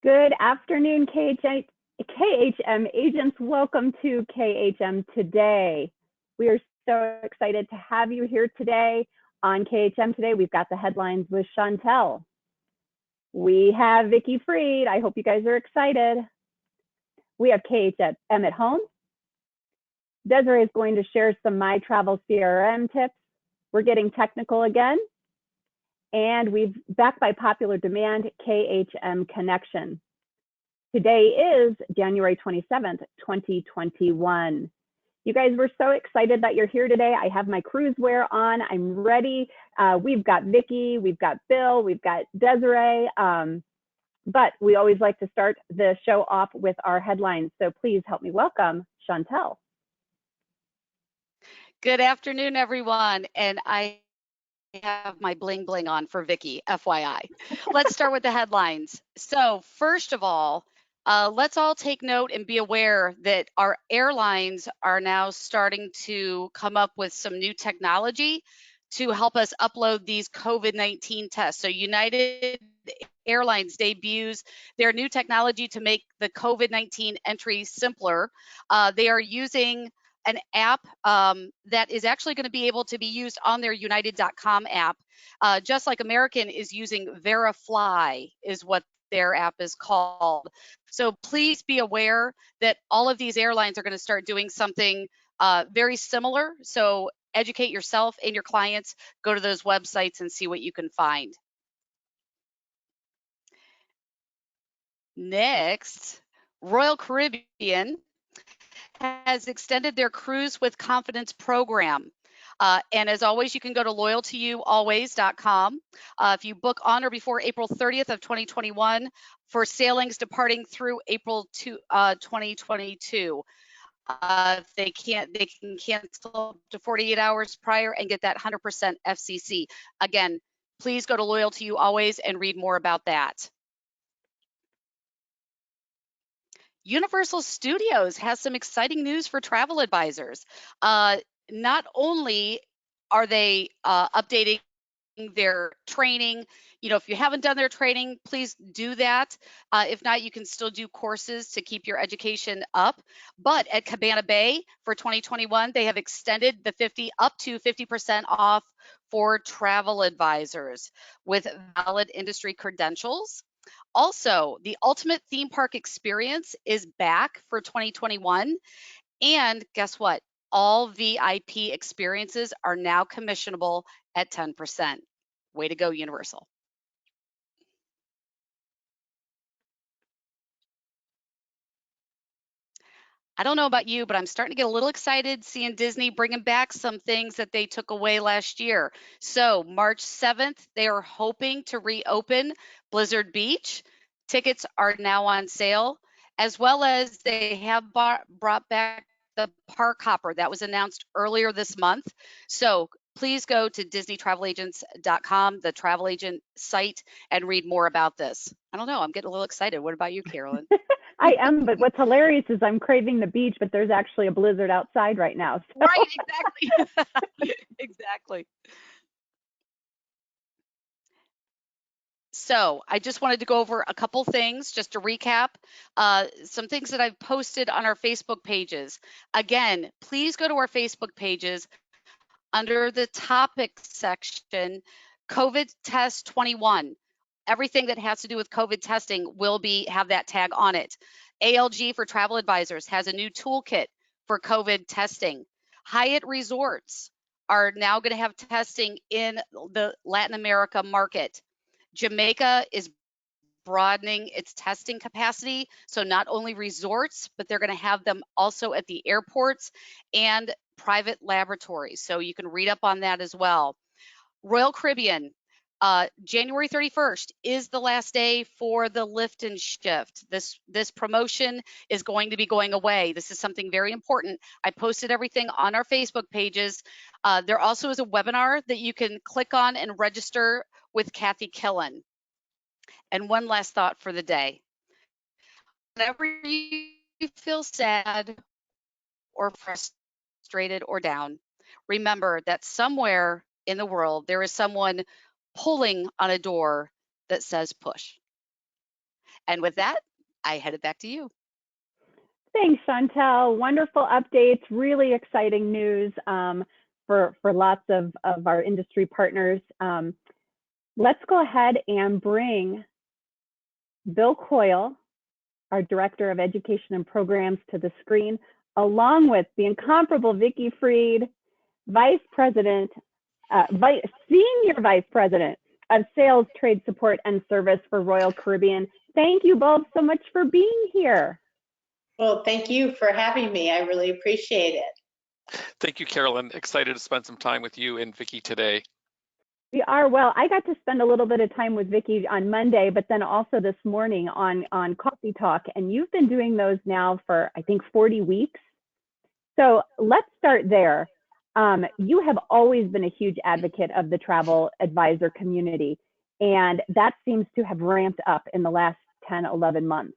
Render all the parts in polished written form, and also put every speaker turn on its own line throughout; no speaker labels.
Good afternoon, KHM agents. Welcome to KHM Today. We are so excited to have you here today. On KHM Today, we've got the headlines with Chantel. We have Vicki Freed. I hope you guys are excited. We have KHM at home. Desiree is going to share some My Travel CRM tips. We're getting technical again. And we've, backed by popular demand, KHM Connection. Today is January 27th, 2021. You guys, we're so excited that you're here today. I have my cruise wear on. I'm ready. We've got Vicki, we've got Bill, we've got Desiree. But we always like to start the show off with our headlines. So please help me welcome Chantel.
Good afternoon, everyone. And I have my bling bling on for Vicki, FYI. Let's start with the headlines. So first of all, let's all take note and be aware that our airlines are now starting to come up with some new technology to help us upload these COVID-19 tests. So United Airlines debuts their new technology to make the COVID-19 entry simpler. They are using an app that is actually going to be able to be used on their United.com app, just like American is using Verifly is what their app is called. So please be aware that all of these airlines are going to start doing something very similar. So educate yourself and your clients, go to those websites and see what you can find. Next, Royal Caribbean has extended their Cruise with Confidence program. And as always, you can go to loyaltoyoualways.com. If you book on or before April 30th of 2021 for sailings departing through April 2022. They can cancel up to 48 hours prior and get that 100% FCC. Again, please go to Loyal to You Always and read more about that. Universal Studios has some exciting news for travel advisors. Not only are they updating their training, if you haven't done their training, please do that. If not, you can still do courses to keep your education up. But at Cabana Bay for 2021, they have extended the up to 50% off for travel advisors with valid industry credentials. Also, the Ultimate Theme Park Experience is back for 2021. And guess what? All VIP experiences are now commissionable at 10%. Way to go, Universal. I don't know about you, but I'm starting to get a little excited seeing Disney bringing back some things that they took away last year. So March 7th, they are hoping to reopen Blizzard Beach. Tickets are now on sale, as well as they have brought back the Park Hopper that was announced earlier this month. So please go to DisneyTravelAgents.com, the travel agent site, and read more about this. I don't know. I'm getting a little excited. What about you, Carolyn?
I am, but what's hilarious is I'm craving the beach, but there's actually a blizzard outside right now.
So. Right, exactly. Exactly. So I just wanted to go over a couple things just to recap, some things that I've posted on our Facebook pages. Again, please go to our Facebook pages under the topic section, COVID test 21. Everything that has to do with COVID testing will have that tag on it. ALG for Travel Advisors has a new toolkit for COVID testing. Hyatt Resorts are now going to have testing in the Latin America market. Jamaica is broadening its testing capacity. So not only resorts, but they're going to have them also at the airports and private laboratories. So you can read up on that as well. Royal Caribbean, January 31st is the last day for the lift and shift. This promotion is going to be going away. This is something very important. I posted everything on our Facebook pages. There also is a webinar that you can click on and register with Kathy Killen. And one last thought for the day. Whenever you feel sad or frustrated or down, remember that somewhere in the world there is someone pulling on a door that says push. And with that, I head it back to you.
Thanks, Chantel. Wonderful updates, really exciting news for lots of our industry partners. Let's go ahead and bring Bill Coyle, our Director of Education and Programs, to the screen, along with the incomparable Vicki Freed, Senior Vice President of Sales, Trade Support, and Service for Royal Caribbean. Thank you both so much for being here.
Well, thank you for having me. I really appreciate it.
Thank you, Carolyn. Excited to spend some time with you and Vicki today.
We are. Well, I got to spend a little bit of time with Vicki on Monday, but then also this morning on Coffee Talk, and you've been doing those now for, I think, 40 weeks. So let's start there. You have always been a huge advocate of the travel advisor community, and that seems to have ramped up in the last 10, 11 months.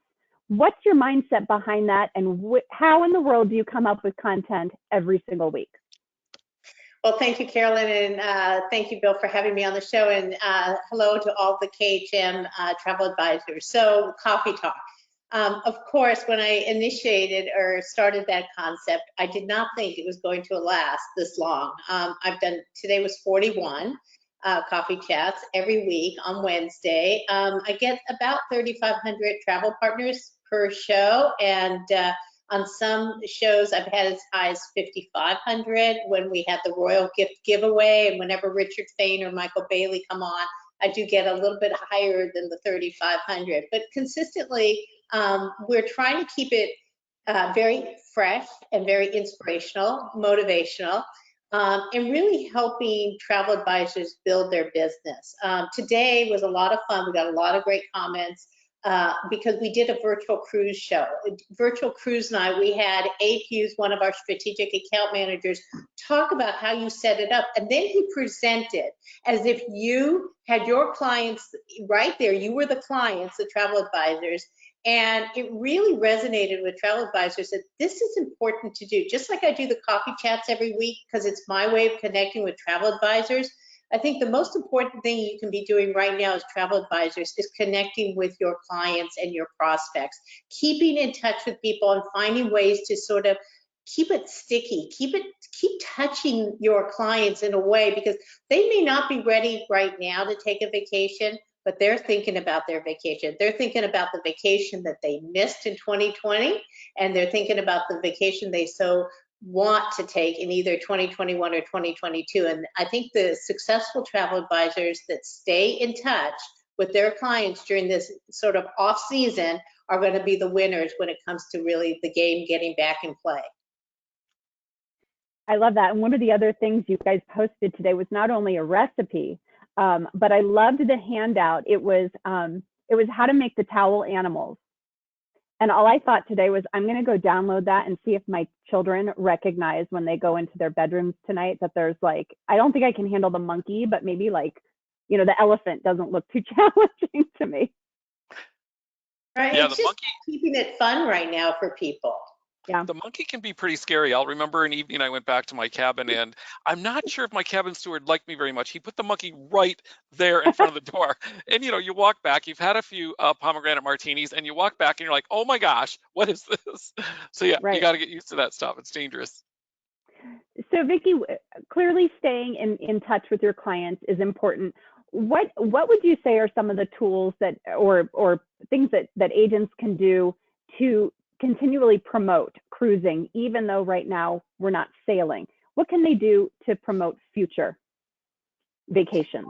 What's your mindset behind that, and how in the world do you come up with content every single week?
Well, thank you, Carolyn, and thank you, Bill, for having me on the show, and hello to all the KHM travel advisors. So, Coffee Talk. Of course, when I initiated or started that concept, I did not think it was going to last this long. Today was 41 coffee chats every week on Wednesday. I get about 3,500 travel partners per show, and on some shows I've had as high as 5,500 when we had the Royal Gift Giveaway, and whenever Richard Fain or Michael Bailey come on, I do get a little bit higher than the 3,500. But consistently, we're trying to keep it very fresh and very inspirational, motivational, and really helping travel advisors build their business. Today was a lot of fun. We got a lot of great comments because we did a virtual cruise show. Virtual cruise night, we had Abe Hughes, one of our strategic account managers, talk about how you set it up. And then he presented as if you had your clients right there. You were the clients, the travel advisors. And it really resonated with travel advisors that this is important to do. Just like I do the coffee chats every week because it's my way of connecting with travel advisors, I think the most important thing you can be doing right now as travel advisors is connecting with your clients and your prospects, keeping in touch with people and finding ways to sort of keep it sticky, keep touching your clients in a way, because they may not be ready right now to take a vacation, but they're thinking about their vacation. They're thinking about the vacation that they missed in 2020, and they're thinking about the vacation they so want to take in either 2021 or 2022. And I think the successful travel advisors that stay in touch with their clients during this sort of off season are going to be the winners when it comes to really the game getting back in play.
I love that. And one of the other things you guys posted today was not only a recipe, but I loved the handout. It was how to make the towel animals. And all I thought today was, I'm going to go download that and see if my children recognize when they go into their bedrooms tonight that there's like, I don't think I can handle the monkey, but maybe like, you know, the elephant doesn't look too challenging to me.
Right.
Yeah,
it's just keeping it fun right now for people.
Yeah.
The monkey can be pretty scary. I'll remember an evening I went back to my cabin, and I'm not sure if my cabin steward liked me very much. He put the monkey right there in front of the door. And, you know, you walk back, you've had a few pomegranate martinis, and you walk back and you're like, oh my gosh, what is this? So yeah,
Right.
You got to get used to that stuff. It's dangerous.
So Vicki, clearly staying in touch with your clients is important. What would you say are some of the tools that or things that agents can do to continually promote cruising, even though right now we're not sailing? What can they do to promote future vacations?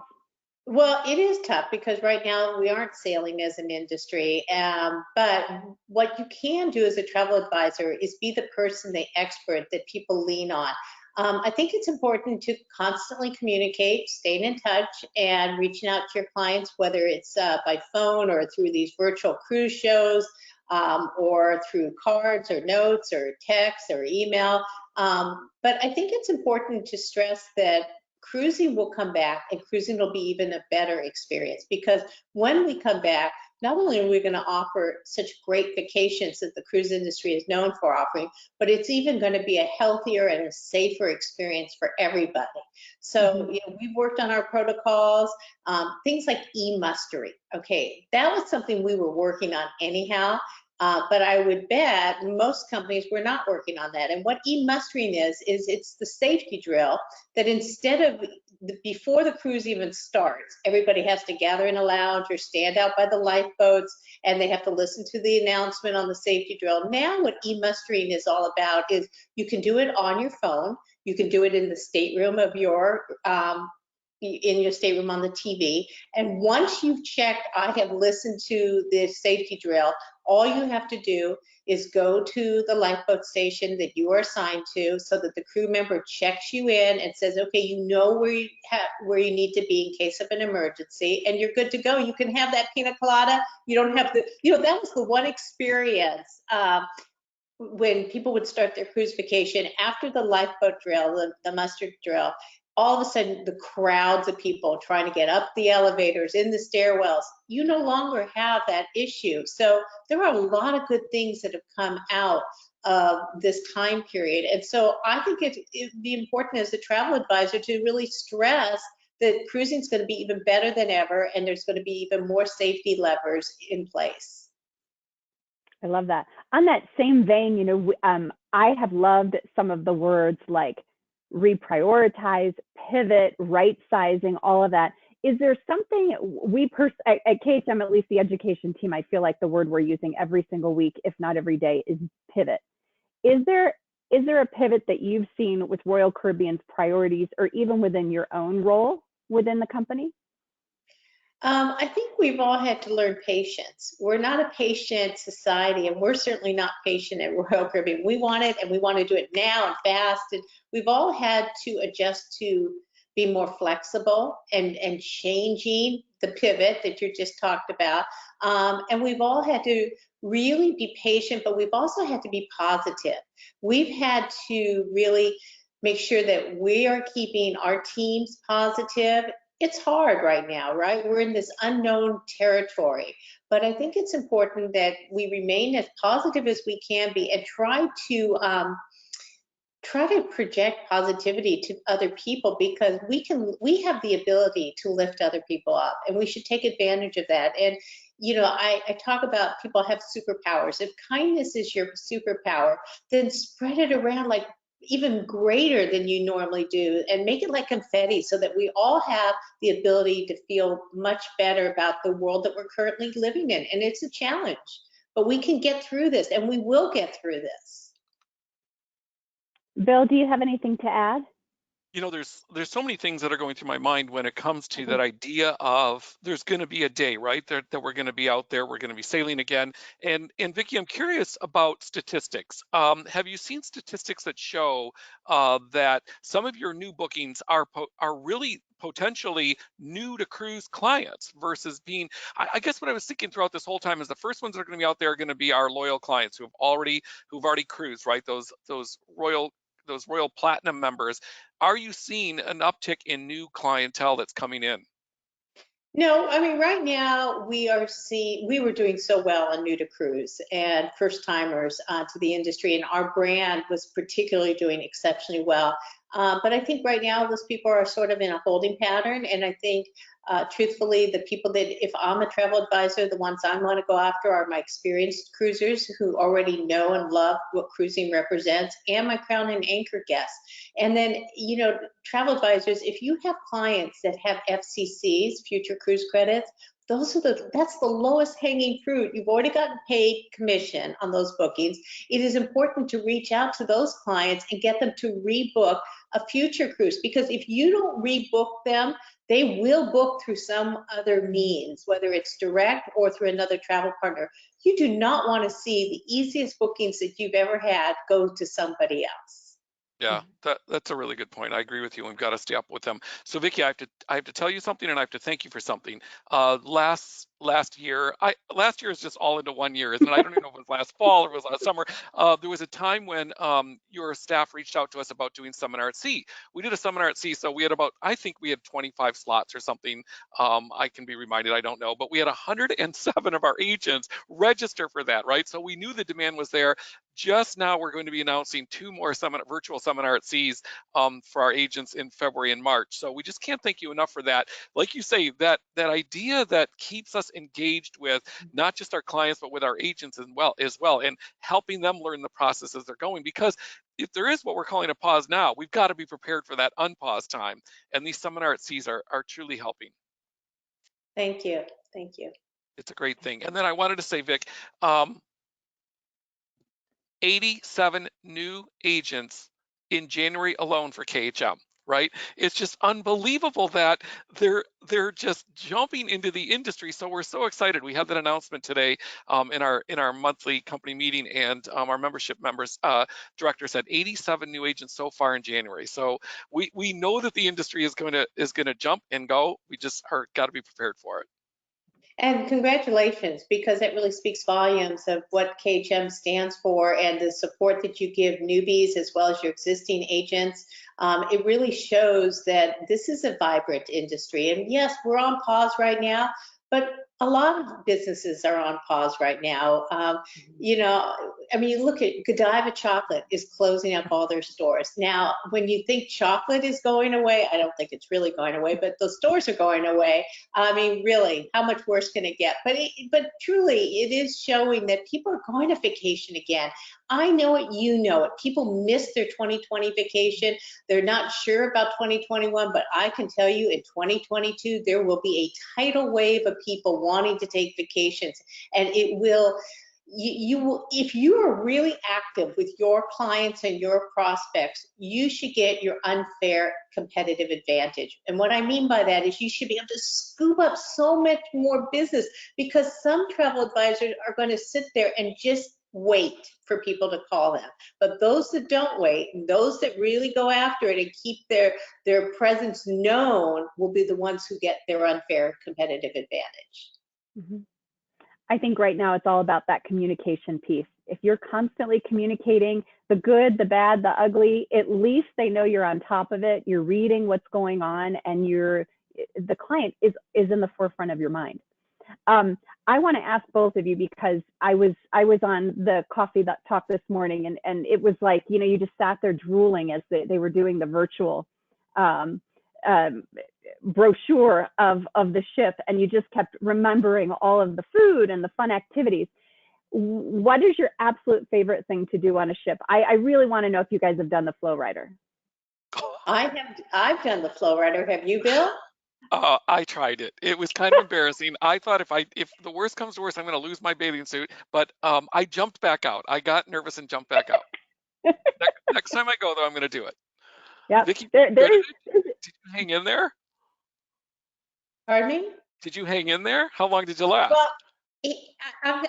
Well, it is tough because right now we aren't sailing as an industry. But what you can do as a travel advisor is be the person, the expert that people lean on. I think it's important to constantly communicate, staying in touch, and reaching out to your clients, whether it's by phone or through these virtual cruise shows, or through cards or notes or text or email. But I think it's important to stress that cruising will come back, and cruising will be even a better experience, because when we come back, not only are we going to offer such great vacations that the cruise industry is known for offering, but it's even going to be a healthier and a safer experience for everybody. So we've worked on our protocols, things like e-mustering. Okay, that was something we were working on anyhow. But I would bet most companies were not working on that. And what e-mustering is it's the safety drill that instead of before the cruise even starts, everybody has to gather in a lounge or stand out by the lifeboats, and they have to listen to the announcement on the safety drill. Now what e-mustering is all about is you can do it on your phone. You can do it in the stateroom of your stateroom on the TV. And once you've checked, I have listened to the safety drill, all you have to do is go to the lifeboat station that you are assigned to, so that the crew member checks you in and says, okay, you know where you need to be in case of an emergency, and you're good to go. You can have that pina colada. You don't have to, that was the one experience when people would start their cruise vacation after the lifeboat drill, the mustard drill. All of a sudden, the crowds of people trying to get up the elevators, in the stairwells, you no longer have that issue. So there are a lot of good things that have come out of this time period. And so I think it'd be important as a travel advisor to really stress that cruising is going to be even better than ever, and there's going to be even more safety levers in place.
I love that. On that same vein, I have loved some of the words like reprioritize, pivot, right sizing, all of that. Is there something at KHM, at least the education team, I feel like the word we're using every single week, if not every day, is pivot. Is there a pivot that you've seen with Royal Caribbean's priorities, or even within your own role within the company?
I think we've all had to learn patience. We're not a patient society, and we're certainly not patient at Royal Caribbean. We want it, and we want to do it now and fast. And we've all had to adjust to be more flexible and changing the pivot that you just talked about. And we've all had to really be patient, but we've also had to be positive. We've had to really make sure that we are keeping our teams positive. It's hard right now, right? We're in this unknown territory, but I think it's important that we remain as positive as we can be, and try to project positivity to other people, because we have the ability to lift other people up, and we should take advantage of that. And I talk about people have superpowers. If kindness is your superpower, then spread it around like even greater than you normally do, and make it like confetti, so that we all have the ability to feel much better about the world that we're currently living in. And it's a challenge, but we can get through this, and we will get through this.
Bill, do you have anything to add?
There's so many things that are going through my mind when it comes to that idea of there's going to be a day, right, that we're going to be out there, we're going to be sailing again. And Vicki, I'm curious about statistics. Have you seen statistics that show that some of your new bookings are really potentially new to cruise clients versus being, I guess what I was thinking throughout this whole time is the first ones that are going to be out there are going to be our loyal clients who've already cruised, right? Those Royal Platinum members. Are you seeing an uptick in new clientele that's coming in?
No, I mean, right now we were doing so well on new to cruise and first timers to the industry, and our brand was particularly doing exceptionally well. But I think right now those people are sort of in a holding pattern, and I think truthfully, the people that, if I'm a travel advisor, the ones I want to go after are my experienced cruisers who already know and love what cruising represents, and my crown and anchor guests. And then, travel advisors, if you have clients that have FCCs, future cruise credits, that's the lowest hanging fruit. You've already gotten paid commission on those bookings. It is important to reach out to those clients and get them to rebook a future cruise, because if you don't rebook them, they will book through some other means, whether it's direct or through another travel partner. You do not want to see the easiest bookings that you've ever had go to somebody else.
Yeah, that's a really good point. I agree with you. We've got to stay up with them. So Vicki, I have to tell you something, and I have to thank you for something. Last last year. Last year is just all into one year, isn't it? I don't even know if it was last fall or it was last summer. There was a time when your staff reached out to us about doing seminar at sea. We did a seminar at sea, so we had I think we had 25 slots or something. I can be reminded, I don't know, but we had 107 of our agents register for that, right? So we knew the demand was there. Just now, we're going to be announcing 2 more virtual seminar at seas for our agents in February and March. So we just can't thank you enough for that. Like you say, that idea that keeps us engaged with not just our clients, but with our agents as well, and helping them learn the process as they're going. Because if there is what we're calling a pause now, we've got to be prepared for that unpause time. And these seminar at seas are truly helping.
Thank you. Thank you.
It's a great thing. And then I wanted to say, Vic, 87 new agents in January alone for KHM, right? It's just unbelievable that they're just jumping into the industry. So we're so excited. We had that announcement today in our monthly company meeting, and our membership members director said 87 new agents so far in January. So we know that the industry is going to jump and go. We just are got to be prepared for it.
And congratulations, because it really speaks volumes of what KHM stands for and the support that you give newbies as well as your existing agents. It really shows that this is a vibrant industry. And yes, we're on pause right now, but a lot of businesses are on pause right now. You know, I mean, you look at Godiva Chocolate is closing up all their stores. Now, when you think chocolate is going away, I don't think it's really going away, but those stores are going away. I mean, really, how much worse can it get? But truly, it is showing that people are going to vacation again. I know it, you know it. People miss their 2020 vacation. They're not sure about 2021, but I can tell you in 2022, there will be a tidal wave of people wanting to take vacations, and it will, you will, if you are really active with your clients and your prospects, you should get your unfair competitive advantage. And what I mean by that is you should be able to scoop up so much more business, because some travel advisors are going to sit there and just wait for people to call them. But those that don't wait, and those that really go after it and keep their presence known, will be the ones who get their unfair competitive advantage.
Mm-hmm. I think right now it's all about that communication piece. If you're constantly communicating the good, the bad, the ugly, at least they know you're on top of it. You're reading what's going on, and the client is in the forefront of your mind. I want to ask both of you, because I was on the coffee talk this morning, and it was like, you know, you just sat there drooling as they were doing the virtual brochure of the ship, and you just kept remembering all of the food and the fun activities. What is your absolute favorite thing to do on a ship? I really want to know if you guys have done the Flow Rider.
I've done the Flow Rider. Have you, Bill?
I tried it. It was kind of embarrassing. I thought if the worst comes to worst, I'm going to lose my bathing suit. But I jumped back out. I got nervous and jumped back out. Next time I go, though, I'm going to do it.
Yeah.
Vicki, did you hang in there?
Pardon me?
Did you hang in there? How long did you last?
Well,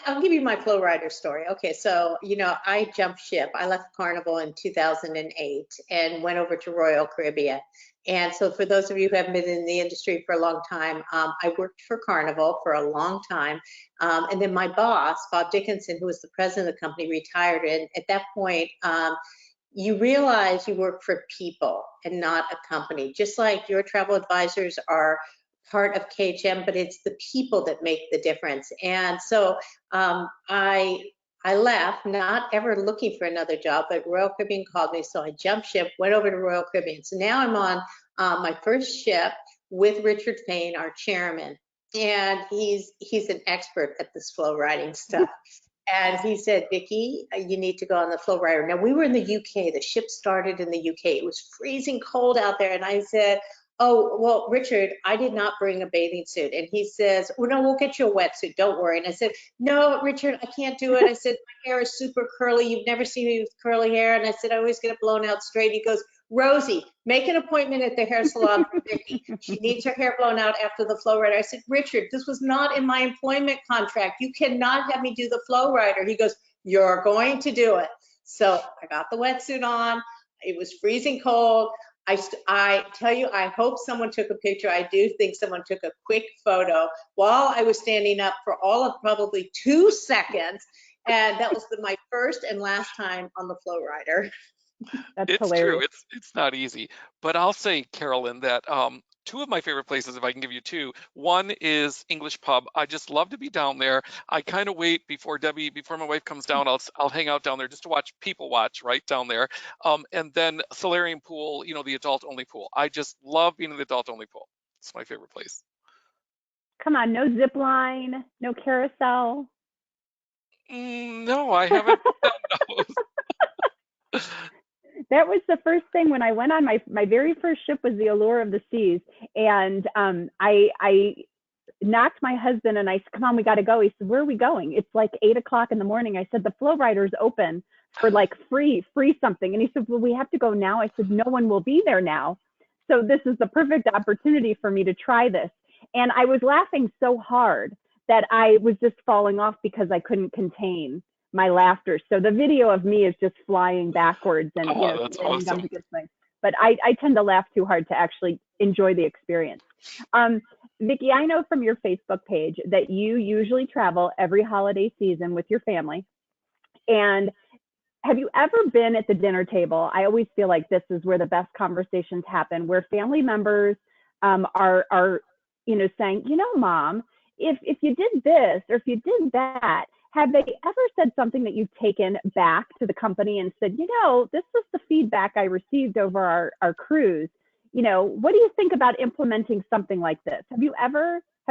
I'll give you my Flow Rider story. Okay, so, you know, I jumped ship. I left Carnival in 2008 and went over to Royal Caribbean. And so for those of you who have been in the industry for a long time, I worked for Carnival for a long time. And then my boss, Bob Dickinson, who was the president of the company, retired. And at that point, you realize you work for people and not a company. Just like your travel advisors are part of KHM, but it's the people that make the difference. And so I left, not ever looking for another job, but Royal Caribbean called me, so I jumped ship, went over to Royal Caribbean. So now I'm on my first ship with Richard Fain, our chairman, and he's an expert at this flow riding stuff. And he said, Vicki, you need to go on the Flow Rider. Now, we were in the UK. The ship started in the UK. It was freezing cold out there. And I said, oh, well, Richard, I did not bring a bathing suit. And he says, well, no, we'll get you a wetsuit. Don't worry. And I said, no, Richard, I can't do it. I said, my hair is super curly. You've never seen me with curly hair. And I said, I always get it blown out straight. He goes, Rosie, make an appointment at the hair salon for Vicki. She needs her hair blown out after the Flow Rider. I said, Richard, this was not in my employment contract. You cannot have me do the Flow Rider. He goes, you're going to do it. So I got the wetsuit on. It was freezing cold. I tell you, I hope someone took a picture. I do think someone took a quick photo while I was standing up for all of probably 2 seconds. And that was my first and last time on the Flow Rider.
That's
It's
hilarious.
true. It's not easy. But I'll say, Carolyn, that two of my favorite places, if I can give you two, one is English Pub. I just love to be down there. I kind of wait before my wife comes down. I'll hang out down there just to watch people watch right down there. And then Solarium Pool, the adult only pool. I just love being in the adult only pool. It's my favorite place.
Come on, no zip line, no carousel.
No, I haven't done those.
That was the first thing when I went on my very first ship was the Allure of the Seas, and I knocked my husband and I said, "Come on, we got to go." He said, "Where are we going?" It's like 8 o'clock in the morning. I said, "The Flow Rider's open for like free something," and he said, "Well, we have to go now." I said, "No one will be there now, so this is the perfect opportunity for me to try this." And I was laughing so hard that I was just falling off because I couldn't contain my laughter. So the video of me is just flying backwards and
That's awesome.
but I tend to laugh too hard to actually enjoy the experience. Vicki, I know from your Facebook page that you usually travel every holiday season with your family. And have you ever been at the dinner table? I always feel like this is where the best conversations happen, where family members are saying, Mom, if you did this or if you did that, have they ever said something that you've taken back to the company and said, this was the feedback I received over our cruise. What do you think about implementing something like this? Have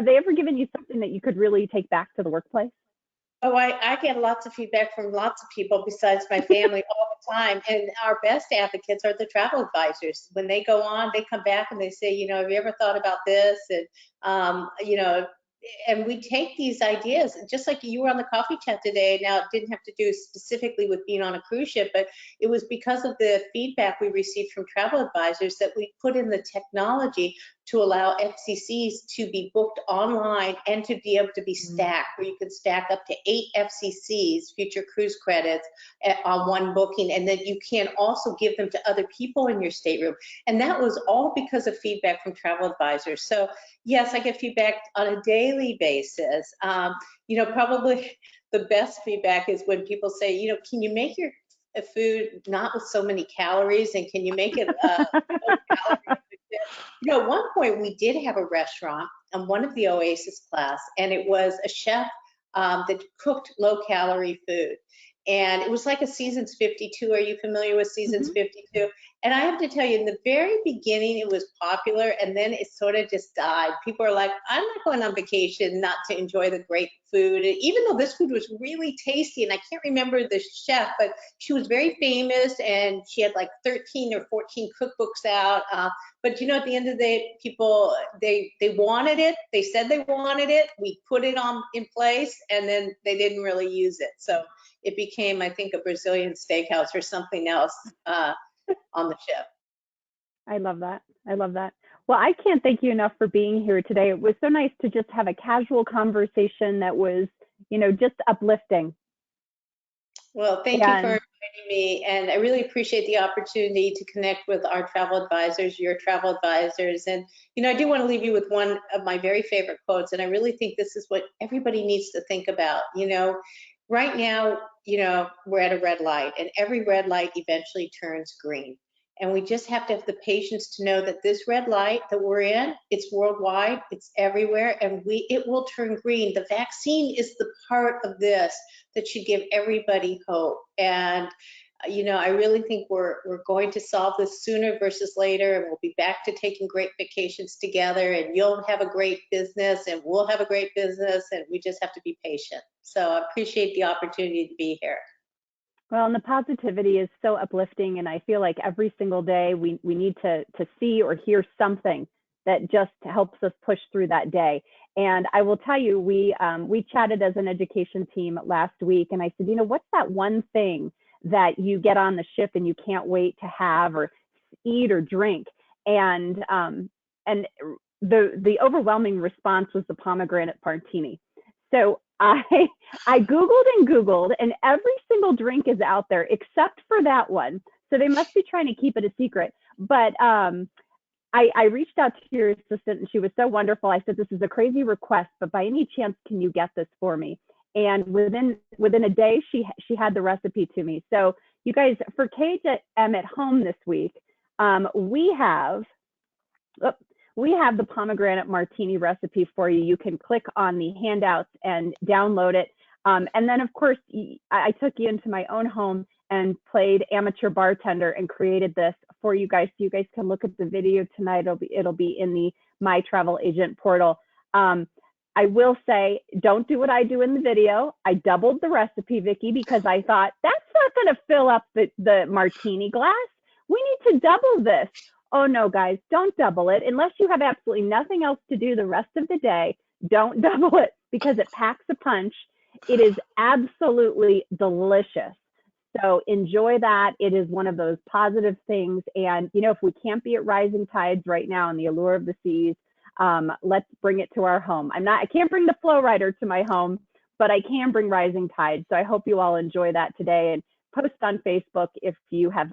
they ever given you something that you could really take back to the workplace?
Oh, I get lots of feedback from lots of people besides my family all the time. And our best advocates are the travel advisors. When they go on, they come back and they say, have you ever thought about this? And, and we take these ideas, just like you were on the coffee chat today. Now, it didn't have to do specifically with being on a cruise ship, but it was because of the feedback we received from travel advisors that we put in the technology to allow FCCs to be booked online and to be able to be stacked, where you can stack up to 8 FCCs, future cruise credits, on one booking, and then you can also give them to other people in your stateroom. And that was all because of feedback from travel advisors. So yes, I get feedback on a daily basis. Probably the best feedback is when people say, can you make your food not with so many calories, and can you make it low calorie? At one point we did have a restaurant on one of the Oasis class, and it was a chef that cooked low-calorie food. And it was like a Seasons 52. Are you familiar with Seasons 52? And I have to tell you, in the very beginning, it was popular, and then it sort of just died. People are like, I'm not going on vacation not to enjoy the great food. And even though this food was really tasty, and I can't remember the chef, but she was very famous, and she had like 13 or 14 cookbooks out. But at the end of the day, people, they wanted it. They said they wanted it. We put it in place, and then they didn't really use it. So it became, I think, a Brazilian steakhouse or something else on the ship.
I love that. Well, I can't thank you enough for being here today. It was so nice to just have a casual conversation that was, just uplifting.
Well, thank you for inviting me, and I really appreciate the opportunity to connect with our travel advisors, your travel advisors. And, I do want to leave you with one of my very favorite quotes, and I really think this is what everybody needs to think about. Right now, we're at a red light, and every red light eventually turns green. And we just have to have the patience to know that this red light that we're in, it's worldwide, it's everywhere, and it will turn green. The vaccine is the part of this that should give everybody hope. And I really think we're going to solve this sooner versus later, and we'll be back to taking great vacations together, and you'll have a great business and we'll have a great business, and we just have to be patient. So I appreciate the opportunity to be here.
Well, and the positivity is so uplifting, and I feel like every single day we need to see or hear something that just helps us push through that day. And I will tell you, we chatted as an education team last week, and I said, what's that one thing that you get on the ship and you can't wait to have or eat or drink? And the overwhelming response was the pomegranate martini. So I Googled, and every single drink is out there except for that one. So they must be trying to keep it a secret. But I reached out to your assistant and she was so wonderful. I said, this is a crazy request, but by any chance, can you get this for me? And within a day, she had the recipe to me. So you guys, for KHM at home this week, we have the pomegranate martini recipe for you. You can click on the handouts and download it. And then, of course, I took you into my own home and played amateur bartender and created this for you guys, so you guys can look at the video tonight. It'll be in the My Travel Agent portal. I will say, don't do what I do in the video. I doubled the recipe, Vicki, because I thought that's not going to fill up the martini glass. We need to double this. Oh no, guys, don't double it unless you have absolutely nothing else to do the rest of the day. Don't double it because it packs a punch. It is absolutely delicious. So enjoy that. It is one of those positive things. And, you know, if we can't be at rising tides right now in the allure of the seas, let's bring it to our home. I can't bring the flow rider to my home, but I can bring rising tides. So I hope you all enjoy that today, and post on Facebook if you have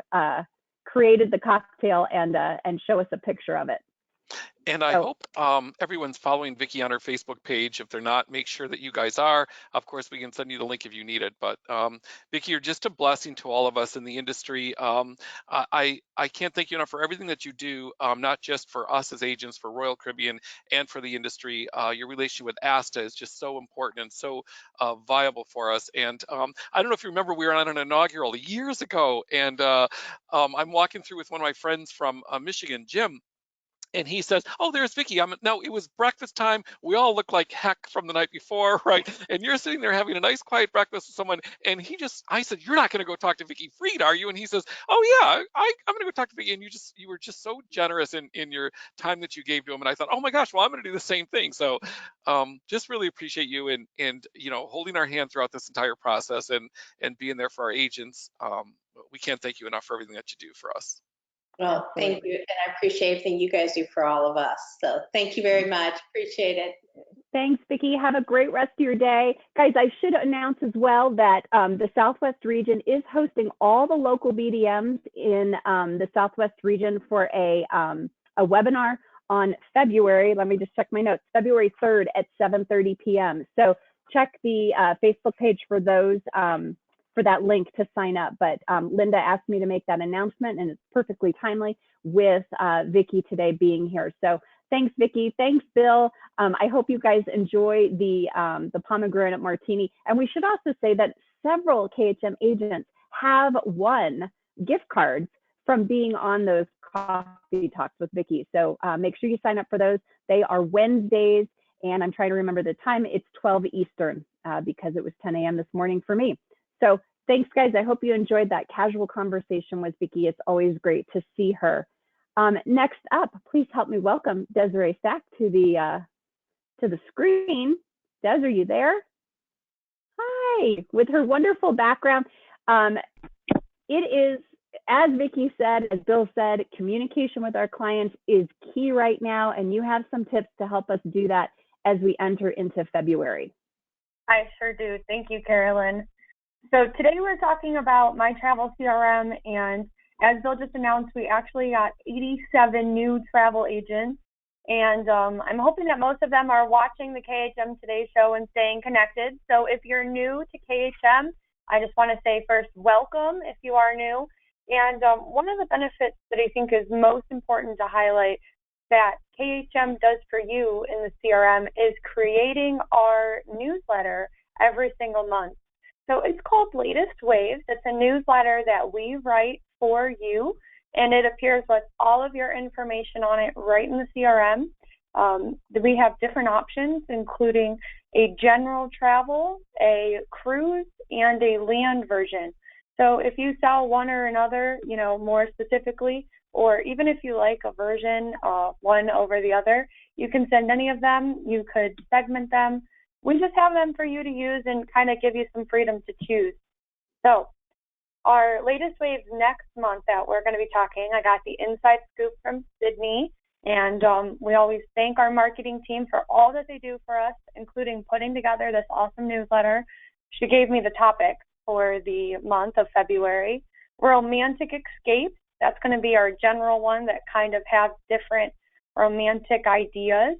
created the cocktail and show us a picture of it.
And I hope everyone's following Vicki on her Facebook page. If they're not, make sure that you guys are. Of course, we can send you the link if you need it. But Vicki, you're just a blessing to all of us in the industry. I can't thank you enough for everything that you do, not just for us as agents, for Royal Caribbean, and for the industry. Your relationship with ASTA is just so important and so viable for us. And I don't know if you remember, we were on an inaugural years ago, and I'm walking through with one of my friends from Michigan, Jim. And he says, oh, there's Vicki. No, it was breakfast time. We all look like heck from the night before, right? And you're sitting there having a nice, quiet breakfast with someone. And I said, you're not going to go talk to Vicki Freed, are you? And he says, oh, yeah, I'm going to go talk to Vicki. And you were just so generous in your time that you gave to him. And I thought, oh, my gosh, well, I'm going to do the same thing. So just really appreciate you and you know, holding our hand throughout this entire process and being there for our agents. We can't thank you enough for everything that you do for us.
Well, thank you, and I appreciate everything you guys do for all of us. So thank you very much. Appreciate it.
Thanks, Vicki. Have a great rest of your day. Guys, I should announce as well that the Southwest region is hosting all the local BDMs in the Southwest region for a webinar on February, let me just check my notes, February 3rd at 7:30 p.m. So check the Facebook page for those, for that link to sign up. But Linda asked me to make that announcement, and it's perfectly timely with Vicki today being here. So thanks, Vicki. Thanks, Bill. I hope you guys enjoy the pomegranate martini. And we should also say that several KHM agents have won gift cards from being on those coffee talks with Vicki. So make sure you sign up for those. They are Wednesdays, and I'm trying to remember the time. It's 12 Eastern because it was 10 a.m. this morning for me. So thanks, guys. I hope you enjoyed that casual conversation with Vicki. It's always great to see her. Next up, please help me welcome Desiree Stack to the screen. Des, are you there? Hi, with her wonderful background. It is, as Vicki said, as Bill said, communication with our clients is key right now, and you have some tips to help us do that as we enter into February.
I sure do. Thank you, Carolyn. So today we're talking about My Travel CRM, and as Bill just announced, we actually got 87 new travel agents, and I'm hoping that most of them are watching the KHM Today show and staying connected. So if you're new to KHM, I just want to say first, welcome if you are new. And one of the benefits that I think is most important to highlight that KHM does for you in the CRM is creating our newsletter every single month. So it's called Latest Waves. It's a newsletter that we write for you, and it appears with all of your information on it right in the CRM. We have different options, including a general travel, a cruise, and a land version. So if you sell one or another, you know, more specifically, or even if you like a version one over the other, you can send any of them. You could segment them. We just have them for you to use and kind of give you some freedom to choose. So our latest waves next month that we're going to be talking, I got the inside scoop from Sydney, and we always thank our marketing team for all that they do for us, including putting together this awesome newsletter. She gave me the topic for the month of February: romantic escapes That's going to be our general one that kind of have different romantic ideas.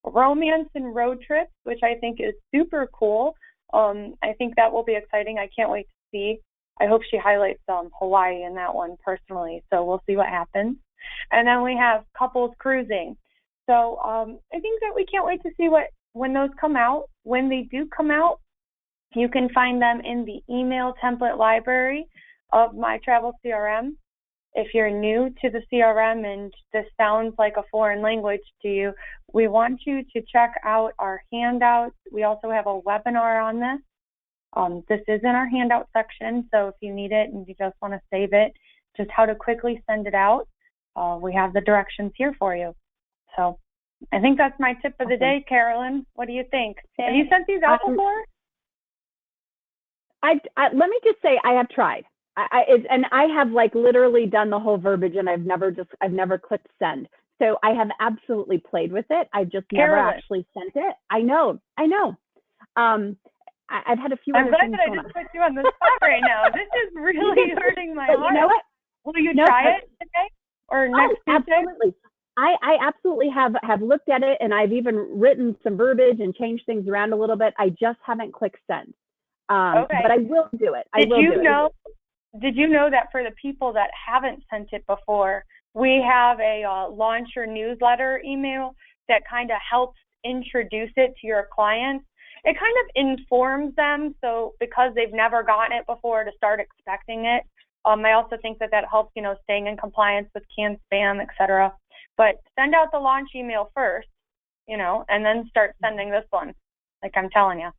Romance and road trips, which I think is super cool. I think that will be exciting. I can't wait to see. I hope she highlights Hawaii in that one personally, so we'll see what happens. And then we have couples cruising. So I think that we can't wait to see when those come out. When they do come out, you can find them in the email template library of My Travel CRM. If you're new to the CRM and this sounds like a foreign language to you, we want you to check out our handouts. We also have a webinar on this. This is in our handout section, so if you need it and you just want to save it, just how to quickly send it out, we have the directions here for you. So I think that's my tip of the day, Carolyn. What do you think? Have you sent these out before?
Let me just say I have tried. And I have like literally done the whole verbiage, and I've never clicked send. So I have absolutely played with it. I've just never actually sent it. I know. I've had a few.
I'm glad that I just put you on the spot right now. This is really hurting my heart.
You know what?
Will you try it today or next Tuesday?
Absolutely. I absolutely have looked at it, and I've even written some verbiage and changed things around a little bit. I just haven't clicked send. Okay. But I will do it.
Did you know that for the people that haven't sent it before, we have a launch your newsletter email that kind of helps introduce it to your clients. It kind of informs them, so because they've never gotten it before, to start expecting it. I also think that helps, staying in compliance with canned spam, etc. But send out the launch email first, and then start sending this one, like I'm telling you.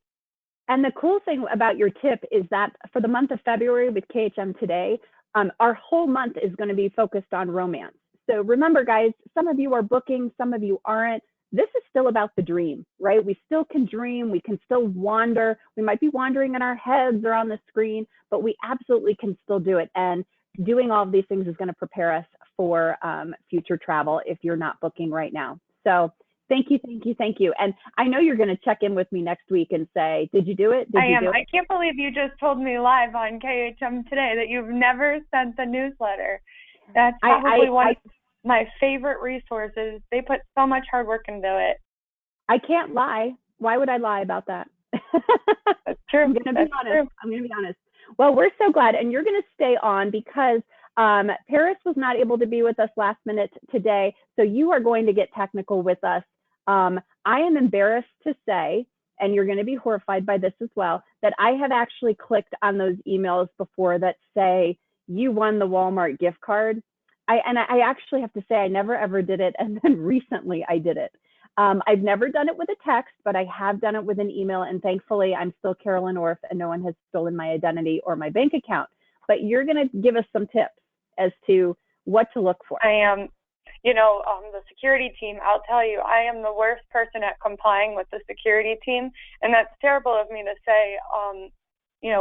And the cool thing about your tip is that for the month of February with KHM Today, our whole month is going to be focused on romance. So remember, guys, some of you are booking, some of you aren't. This is still about the dream, right? We still can dream. We can still wander. We might be wandering in our heads or on the screen, but we absolutely can still do it. And doing all of these things is going to prepare us for future travel if you're not booking right now. So thank you. And I know you're going to check in with me next week and say, did you do it?
I am. I can't believe you just told me live on KHM Today that you've never sent the newsletter. That's probably one of my favorite resources. They put so much hard work into it.
I can't lie. Why would I lie about that?
That's true.
I'm going to be honest. Well, we're so glad. And you're going to stay on because Paris was not able to be with us last minute today. So you are going to get technical with us. I am embarrassed to say, and you're going to be horrified by this as well, that I have actually clicked on those emails before that say, you won the Walmart gift card. I actually have to say, I never ever did it. And then recently I did it. I've never done it with a text, but I have done it with an email. And thankfully, I'm still Carolyn Orff and no one has stolen my identity or my bank account. But you're going to give us some tips as to what to look for.
I am, the security team, I'll tell you, I am the worst person at complying with the security team. And that's terrible of me to say.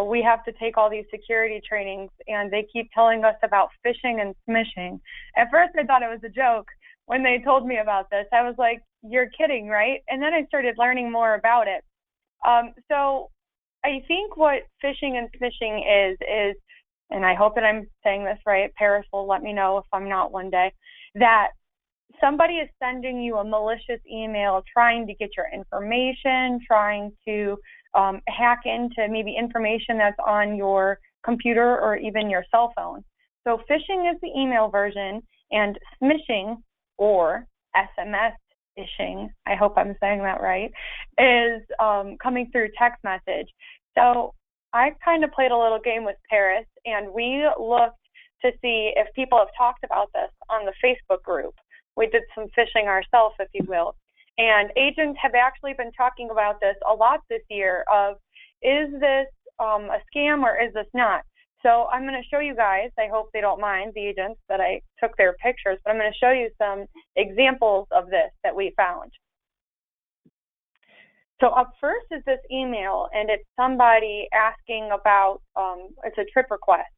We have to take all these security trainings and they keep telling us about phishing and smishing. At first, I thought it was a joke. When they told me about this, I was like, you're kidding, right? And then I started learning more about it. So I think what phishing and smishing is, and I hope that I'm saying this right, Paris will let me know if I'm not one day, that somebody is sending you a malicious email trying to get your information, trying to hack into maybe information that's on your computer or even your cell phone. So phishing is the email version, and smishing, or SMS-ishing, I hope I'm saying that right, is coming through text message. So I kind of played a little game with Paris, and we looked to see if people have talked about this on the Facebook group. We did some fishing ourselves, if you will. And agents have actually been talking about this a lot this year of, is this a scam or is this not? So I'm going to show you guys, I hope they don't mind, the agents, that I took their pictures, but I'm going to show you some examples of this that we found. So up first is this email, and it's somebody asking about, it's a trip request.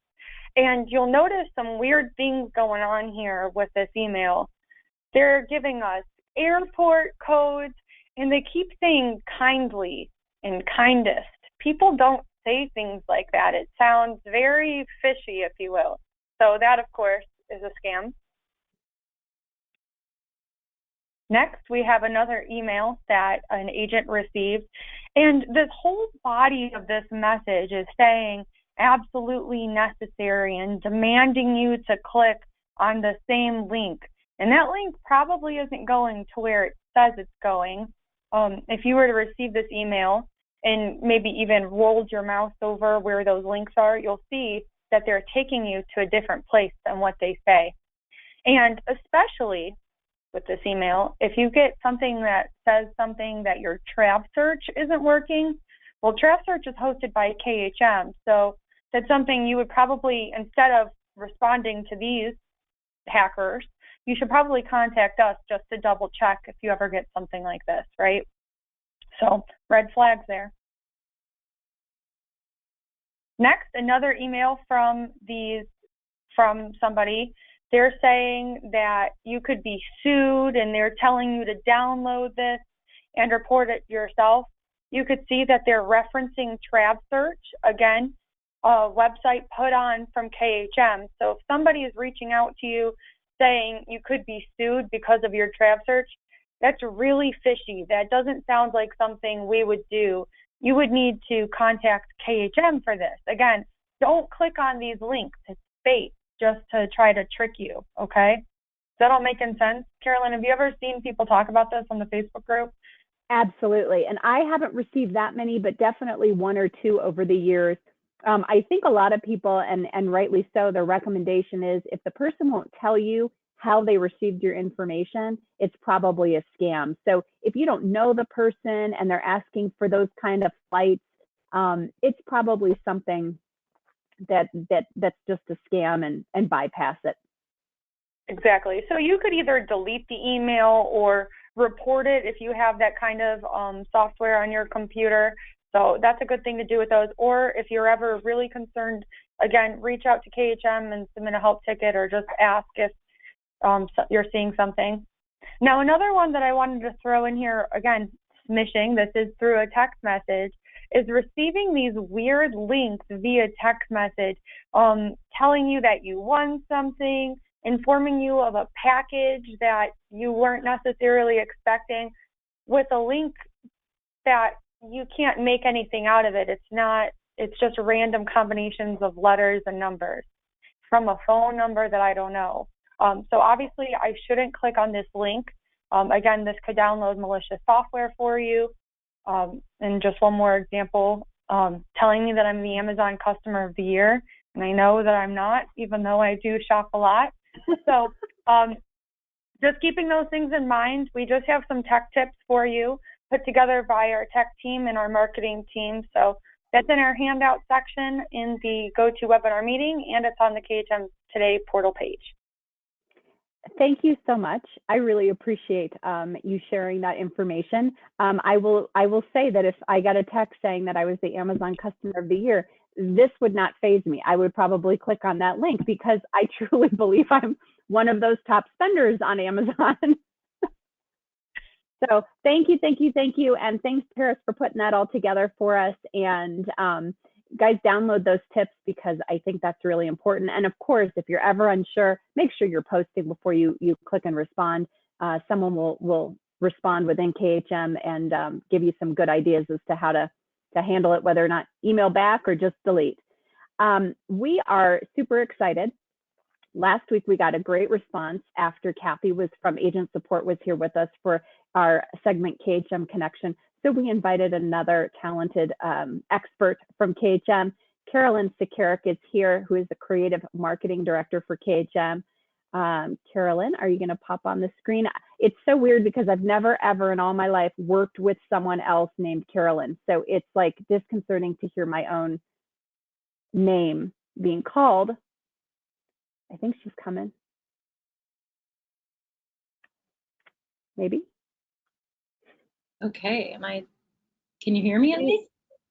And you'll notice some weird things going on here with this email. They're giving us airport codes, and they keep saying kindly and kindest. People don't say things like that. It sounds very fishy, if you will. So that, of course, is a scam. Next, we have another email that an agent received, and this whole body of this message is saying absolutely necessary and demanding you to click on the same link. And that link probably isn't going to where it says it's going. If you were to receive this email and maybe even rolled your mouse over where those links are, you'll see that they're taking you to a different place than what they say. And especially with this email, if you get something that says something that your Trav search isn't working, well, Trav search is hosted by KHM, so that's something you would probably, instead of responding to these hackers, you should probably contact us just to double check if you ever get something like this, right? So red flags there. Next, another email from somebody. They're saying that you could be sued, and they're telling you to download this and report it yourself. You could see that they're referencing Trav Search, again, a website put on from KHM. So if somebody is reaching out to you saying you could be sued because of your Trav Search, that's really fishy. That doesn't sound like something we would do. You would need to contact KHM for this. Again, don't click on these links. It's bait just to try to trick you, okay? Is that all making sense? Carolyn, have you ever seen people talk about this on the Facebook group?
Absolutely. And I haven't received that many, but definitely one or two over the years. I think a lot of people, and rightly so, their recommendation is if the person won't tell you how they received your information, it's probably a scam. So if you don't know the person and they're asking for those kind of flights, it's probably something that's just a scam, and bypass it.
Exactly. So you could either delete the email or report it if you have that kind of software on your computer. So that's a good thing to do with those. Or if you're ever really concerned, again, reach out to KHM and submit a help ticket, or just ask if you're seeing something. Now, another one that I wanted to throw in here, again, smishing, this is through a text message, is receiving these weird links via text message, telling you that you won something, informing you of a package that you weren't necessarily expecting, with a link that you can't make anything out of it. It's just random combinations of letters and numbers from a phone number that I don't know. So obviously I shouldn't click on this link. Again, this could download malicious software for you. And just one more example, telling me that I'm the Amazon Customer of the Year, and I know that I'm not, even though I do shop a lot. So just keeping those things in mind. We just have some tech tips for you put together by our tech team and our marketing team. So that's in our handout section in the GoToWebinar meeting, and it's on the KHM Today portal page.
Thank you so much. I really appreciate you sharing that information. I will say that if I got a text saying that I was the Amazon Customer of the Year, this would not faze me. I would probably click on that link because I truly believe I'm one of those top spenders on Amazon. So thank you. And thanks, Paris, for putting that all together for us. And guys, download those tips because I think that's really important. And of course, if you're ever unsure, make sure you're posting before you click and respond. Someone will respond within KHM and give you some good ideas as to how to handle it, whether or not email back or just delete. We are super excited. Last week, we got a great response after Kathy from Agent Support was here with us for our segment KHM Connection. So we invited another talented expert from KHM. Carolyn Sakarik is here, who is the Creative Marketing Director for KHM. Carolyn, are you going to pop on the screen? It's so weird because I've never, ever in all my life worked with someone else named Carolyn. So it's like disconcerting to hear my own name being called. I think she's coming. Maybe.
Okay, can you hear me at least?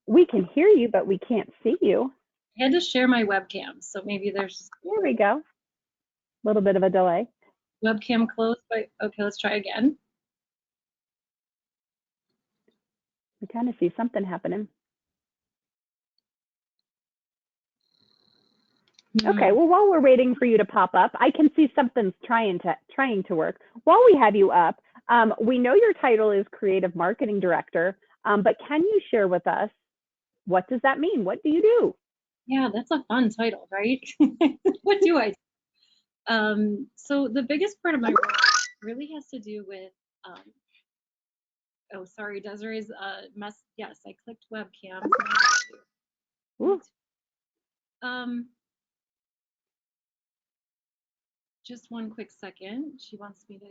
We can hear you, but we can't see you.
I had to share my webcam, so maybe there's...
There we go. A little bit of a delay.
Webcam closed, but okay, let's try again.
We kind of see something happening. Okay, well, while we're waiting for you to pop up, I can see something's trying to work. While we have you up, we know your title is Creative Marketing Director, but can you share with us, what does that mean? What do you do?
Yeah, that's a fun title, right? What do I do? So the biggest part of my role really has to do with, oh, sorry, Desiree's mess. Yes, I clicked webcam.
Ooh.
Just one quick second. She wants me to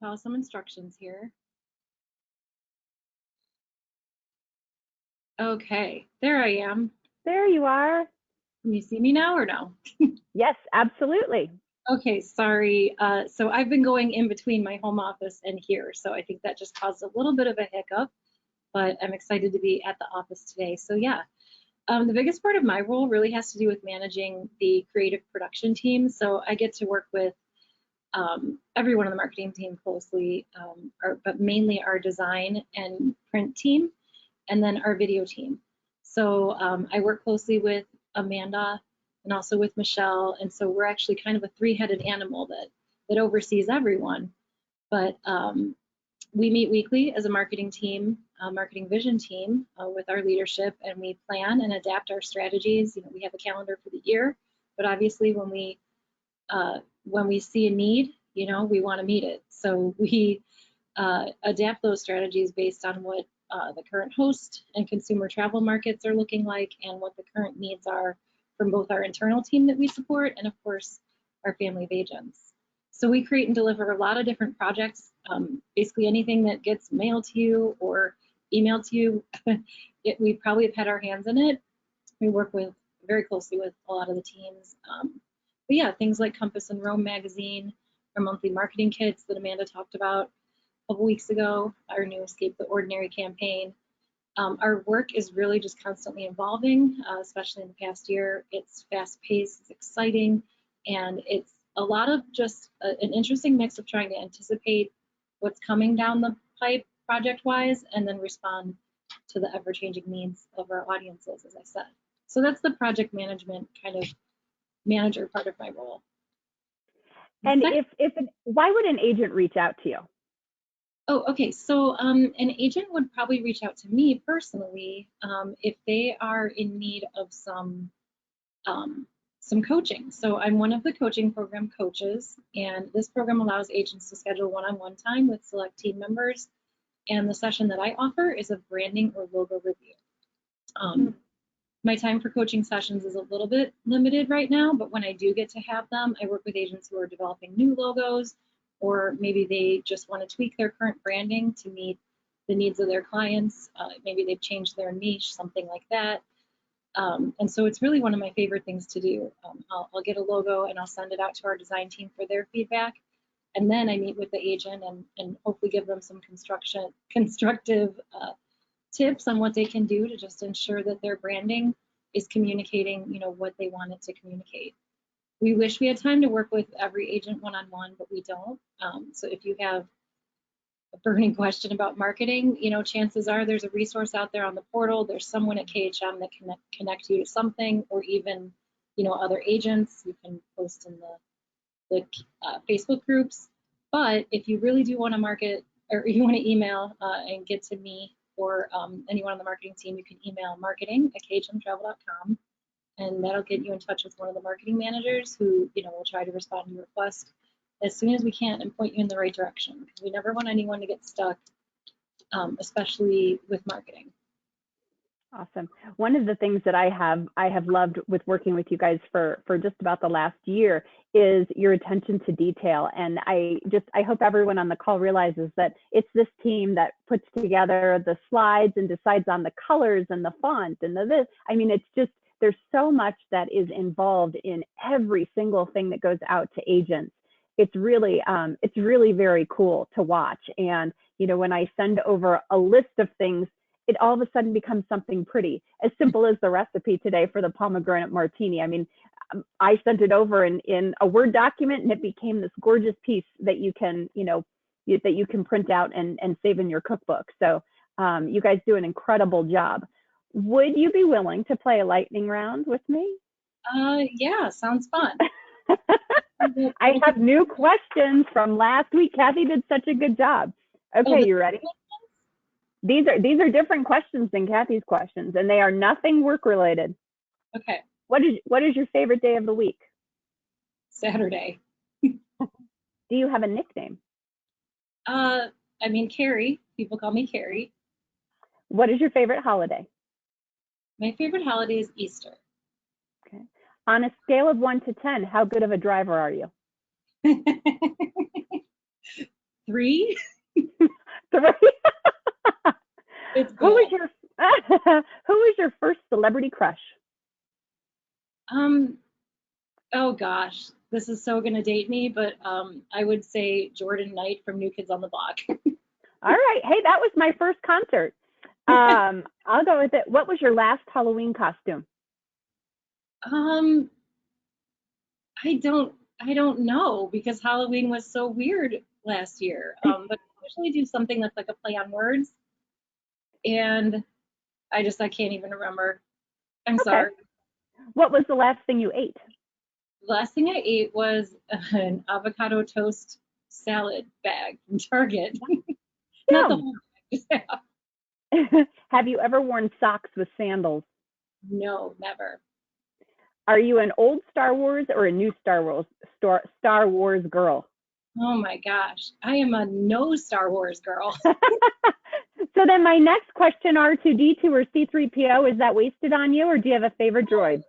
follow some instructions here. Okay, there I am.
There you are.
Can you see me now or no?
Yes, absolutely.
Okay, sorry. So I've been going in between my home office and here, so I think that just caused a little bit of a hiccup, but I'm excited to be at the office today. So yeah, the biggest part of my role really has to do with managing the creative production team. So I get to work with everyone on the marketing team closely, but mainly our design and print team, and then our video team. So I work closely with Amanda and also with Michelle, and so we're actually kind of a three-headed animal that oversees everyone. But we meet weekly as a marketing team, marketing vision team, with our leadership, and we plan and adapt our strategies. You know, we have a calendar for the year, but obviously when we see a need, you know, we want to meet it. So we adapt those strategies based on what the current host and consumer travel markets are looking like, and what the current needs are from both our internal team that we support and, of course, our family of agents. So we create and deliver a lot of different projects, basically anything that gets mailed to you or emailed to you. We probably have had our hands in it. We work very closely with a lot of the teams. But yeah, things like Compass and Rome magazine, our monthly marketing kits that Amanda talked about a couple weeks ago, our new Escape the Ordinary campaign. Our work is really just constantly evolving, especially in the past year. It's fast-paced, it's exciting, and it's a lot of just an interesting mix of trying to anticipate what's coming down the pipe project-wise, and then respond to the ever-changing needs of our audiences, as I said. So that's the project management kind of manager part of my role.
And why would an agent reach out to you?
Oh, okay. So an agent would probably reach out to me personally if they are in need of some coaching. So I'm one of the coaching program coaches, and this program allows agents to schedule one-on-one time with select team members. And the session that I offer is a branding or logo review. My time for coaching sessions is a little bit limited right now, but when I do get to have them, I work with agents who are developing new logos, or maybe they just want to tweak their current branding to meet the needs of their clients. Maybe they've changed their niche, something like that. And so it's really one of my favorite things to do. I'll get a logo and I'll send it out to our design team for their feedback. And then I meet with the agent and hopefully give them some constructive tips on what they can do to just ensure that their branding is communicating, you know, what they want it to communicate. We wish we had time to work with every agent one-on-one, but we don't. So if you have a burning question about marketing, you know, chances are there's a resource out there on the portal. There's someone at KHM that can connect you to something, or even, you know, other agents. You can post in the Facebook groups. But if you really do want to market, or you want to email and get to me or anyone on the marketing team, you can email marketing@khmtravel.com, and that'll get you in touch with one of the marketing managers who, you know, will try to respond to your request as soon as we can and point you in the right direction, because we never want anyone to get stuck, especially with marketing.
Awesome. One of the things that I have loved with working with you guys for just about the last year is your attention to detail. And I hope everyone on the call realizes that it's this team that puts together the slides and decides on the colors and the font and this. I mean, it's just, there's so much that is involved in every single thing that goes out to agents. It's really very cool to watch. And, you know, when I send over a list of things, it all of a sudden becomes something pretty, as simple as the recipe today for the pomegranate martini. I mean, I sent it over in a Word document, and it became this gorgeous piece that you can, you know, that you can print out and save in your cookbook. So you guys do an incredible job. Would you be willing to play a lightning round with me?
Yeah, sounds fun.
I have new questions from last week. Kathy did such a good job. Okay, you ready? These are different questions than Kathy's questions, and they are nothing work related.
Okay.
What is your favorite day of the week?
Saturday.
Do you have a nickname?
I mean, Carrie. People call me Carrie.
What is your favorite holiday?
My favorite holiday is Easter.
Okay. On a scale of 1 to 10, how good of a driver are you?
3.
3.
It's
Who was
good.
your first celebrity crush?
Oh gosh, this is so gonna date me, but I would say Jordan Knight from New Kids on the Block.
All right. Hey, that was my first concert. I'll go with it. What was your last Halloween costume?
I don't know because Halloween was so weird last year. But I usually do something that's like a play on words, and I can't even remember. I'm sorry.
What was the last thing you ate?
The last thing I ate was an avocado toast salad bag from Target. Not the whole bag, just half.
Have you ever worn socks with sandals?
No, never.
Are you an old Star Wars or a new Star Wars girl?
Oh my gosh, I am a no Star Wars girl.
So then my next question, R2-D2 or C-3PO, is that wasted on you, or do you have a favorite droid?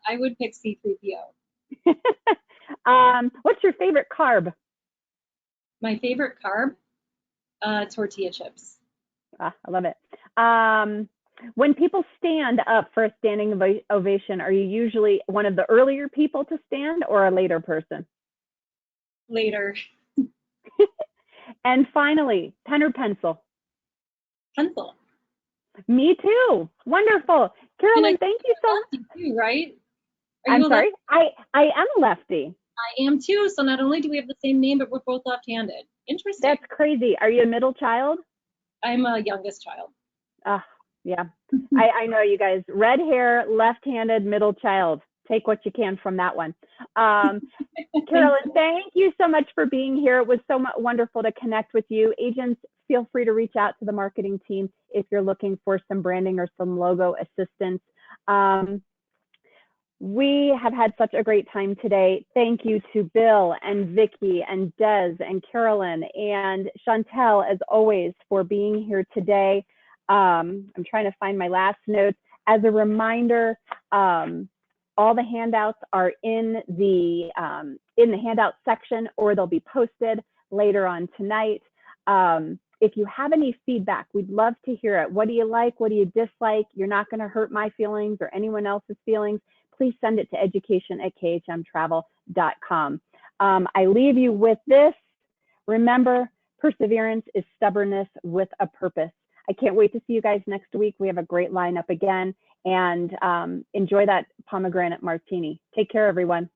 I would pick C-3PO.
What's your favorite carb?
My favorite carb? Tortilla chips.
I love it. When people stand up for a standing ovation, are you usually one of the earlier people to stand or a later person?
Later.
And finally, pen or pencil?
Pencil.
Me too. Wonderful. Carolyn, thank you so much.
You, right?
I'm sorry? I am a lefty.
I am too. So not only do we have the same name, but we're both left-handed. Interesting.
That's crazy. Are you a middle child?
I'm a youngest child.
Yeah. I know you guys. Red hair, left-handed, middle child. Take what you can from that one. Carolyn, thank you so much for being here. It was so wonderful to connect with you. Agents, feel free to reach out to the marketing team if you're looking for some branding or some logo assistance. We have had such a great time today. Thank you to Bill and Vicki and Des and Carolyn and Chantel, as always, for being here today. I'm trying to find my last notes. As a reminder, all the handouts are in the handout section, or they'll be posted later on tonight. If you have any feedback, we'd love to hear it. What do you like? What do you dislike? You're not going to hurt my feelings or anyone else's feelings. Please send it to education@khmtravel.com. I leave you with this. Remember, perseverance is stubbornness with a purpose. I can't wait to see you guys next week. We have a great lineup again, and enjoy that pomegranate martini. Take care, everyone.